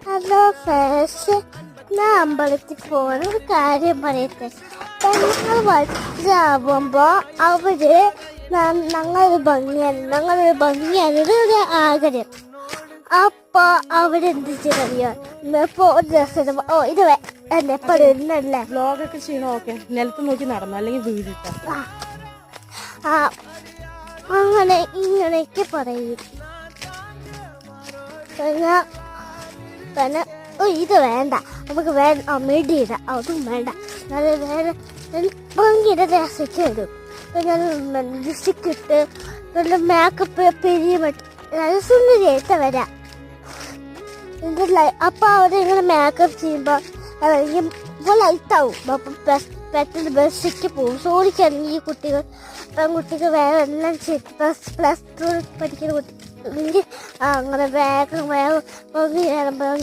Hello friends, ഞാൻ അമ്പലത്തിൽ പോകുന്ന ഒരു കാര്യം പറയട്ടെ. ഞങ്ങൾ വലുതാവുമ്പോൾ ഞങ്ങളൊരു ഭംഗിയാണ് ഒരു ആഗ്രഹം. അപ്പൊ അവരെന്ത് ചെയ്യോ? ഇപ്പൊ ഒരു ദിവസം ഇത് എന്നെ പറയുന്നല്ലേ വ്ലോഗൊക്കെ ചെയ്യണോ? ഓക്കെ, നിലത്ത് നോക്കി നടന്നു അല്ലെങ്കിൽ വീടിട്ട അങ്ങനെ ഇങ്ങനെയൊക്കെ പറയും. പിന്നെ ഇത് വേണ്ട, നമുക്ക് വേണ്ട മിടിയിട, അതും വേണ്ട. അത് വേറെ ഭംഗിയുടെ രസിച്ച് വരും. പിന്നെ ലിപ്സ്റ്റിക് ഇട്ട് നല്ല മേക്കപ്പ് പെരിയുമിട്ട് നല്ല സുന്ദരിയായിട്ട് വരാം. അപ്പൊ അവരിങ്ങനെ മേക്കപ്പ് ചെയ്യുമ്പോൾ ലൈറ്റാവും. അപ്പം പെട്ടെന്ന് ബസ്സിക്ക് പോകും. സോറിക്കാണെങ്കിൽ ഈ പെൺകുട്ടികൾ വേറെ എല്ലാം പ്ലസ് ടു പഠിക്കുന്ന കുട്ടി അങ്ങനെ വേഗം